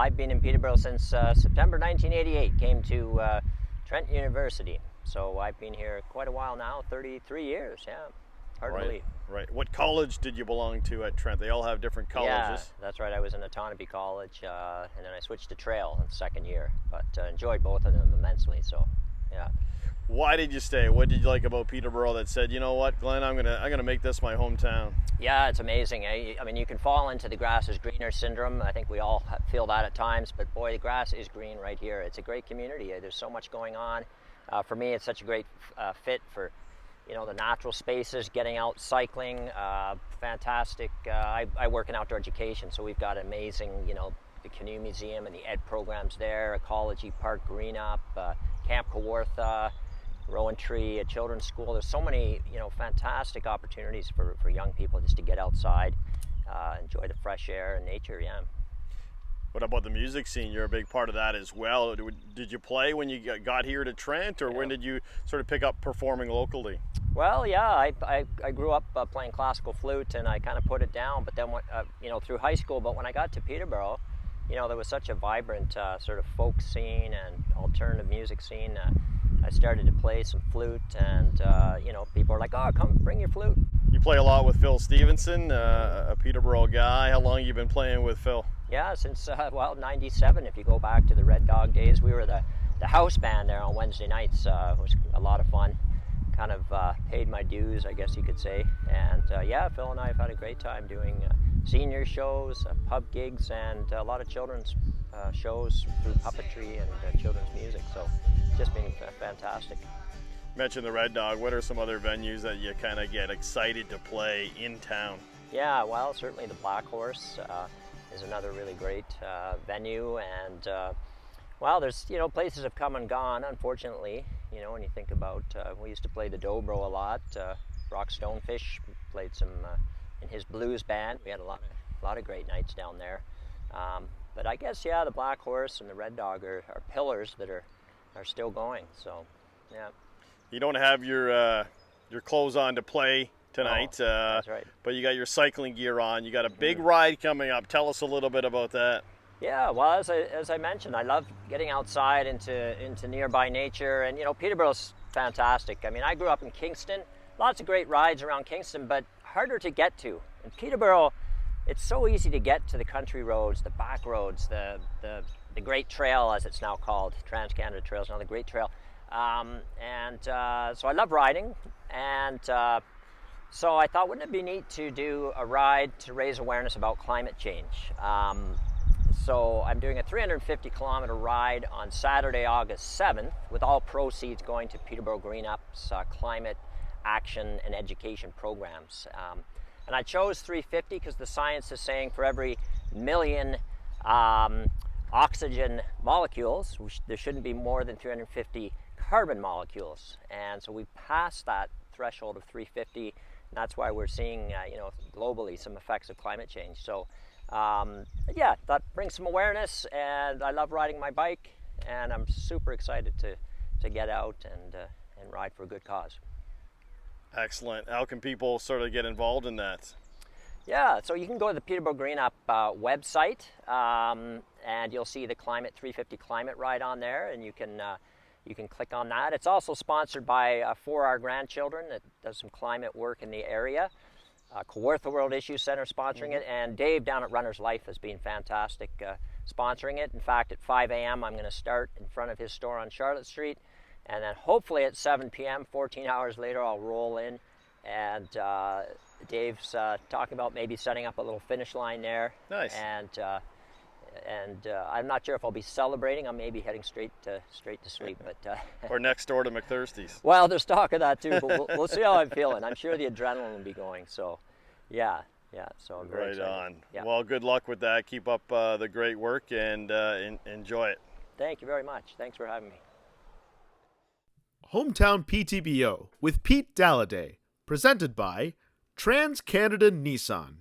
I've been in Peterborough since September 1988. Came to Trent University. So I've been here quite a while now, 33 years, yeah. Hard to believe. Right. What college did you belong to at Trent? They all have different colleges. Yeah, that's right. I was in Otonabee College, and then I switched to Trail in the second year, but enjoyed both of them immensely, so yeah. Why did you stay? What did you like about Peterborough that said, you know what, Glenn, I'm gonna make this my hometown? Yeah, it's amazing. I mean, you can fall into the grass is greener syndrome. I think we all feel that at times, but boy, the grass is green right here. It's a great community. There's so much going on. For me, it's such a great fit for, the natural spaces, getting out, cycling, fantastic. I work in outdoor education, so we've got amazing, the Canoe Museum and the ed programs there, Ecology Park Green Up, Camp Kawartha, Rowan Tree, a children's school. There's so many, fantastic opportunities for young people just to get outside, enjoy the fresh air and nature, yeah. What about the music scene? You're a big part of that as well. Did you play when you got here to Trent, or when did you sort of pick up performing locally? Well, yeah, I grew up playing classical flute, and I kind of put it down, but then, through high school, but when I got to Peterborough, there was such a vibrant sort of folk scene and alternative music scene. I started to play some flute, and people are like, "Oh, come bring your flute." You play a lot with Phil Stevenson, a Peterborough guy. How long have you been playing with Phil? Yeah, since 97. If you go back to the Red Dog days, we were the house band there on Wednesday nights. It was a lot of fun. Kind of paid my dues, I guess you could say. And Phil and I have had a great time doing senior shows, pub gigs, and a lot of children's shows through puppetry and children's music. So it's just been fantastic. You mentioned the Red Dog. What are some other venues that you kind of get excited to play in town? Yeah, well, certainly the Black Horse is another really great venue, and there's places have come and gone, unfortunately. When you think about, we used to play the Dobro a lot. Rock Stonefish played some in his blues band. We had a lot of great nights down there. But I guess the Black Horse and the Red Dog are pillars that are still going. So yeah. You don't have your clothes on to play tonight, that's right. But you got your cycling gear on. You got a big ride coming up. Tell us a little bit about that. Yeah, well, as I mentioned, I love getting outside into nearby nature, and Peterborough's fantastic. I mean, I grew up in Kingston. Lots of great rides around Kingston, but harder to get to. In Peterborough, it's so easy to get to the country roads, the back roads, the Great Trail, as it's now called. Trans-Canada Trail is now the Great Trail. So I love riding, and so I thought, wouldn't it be neat to do a ride to raise awareness about climate change? So I'm doing a 350-kilometer ride on Saturday, August 7th, with all proceeds going to Peterborough Green Up's climate action and education programs. And I chose 350 because the science is saying for every million oxygen molecules, there shouldn't be more than 350 carbon molecules. And so we passed that threshold of 350, and that's why we're seeing, globally some effects of climate change. So that brings some awareness, and I love riding my bike, and I'm super excited to get out and ride for a good cause. Excellent. How can people sort of get involved in that? Yeah, so you can go to the Peterborough Green Up website, and you'll see the 350 Climate Ride on there, and you can click on that. It's also sponsored by For Our Grandchildren that does some climate work in the area. Kawartha World Issue Center sponsoring it, and Dave down at Runner's Life has been fantastic sponsoring it. In fact, at 5 a.m. I'm going to start in front of his store on Charlotte Street, and then hopefully at 7 p.m., 14 hours later, I'll roll in, and Dave's talking about maybe setting up a little finish line there. Nice. And I'm not sure if I'll be celebrating. I may be heading straight to sleep, but or next door to McThirsty's. Well, there's talk of that too, but we'll see how I'm feeling. I'm sure the adrenaline will be going. So, yeah. So I'm very excited. Right on. Yeah. Well, good luck with that. Keep up the great work and enjoy it. Thank you very much. Thanks for having me. Hometown PTBO with Pete Dalliday, presented by Trans-Canada Nissan.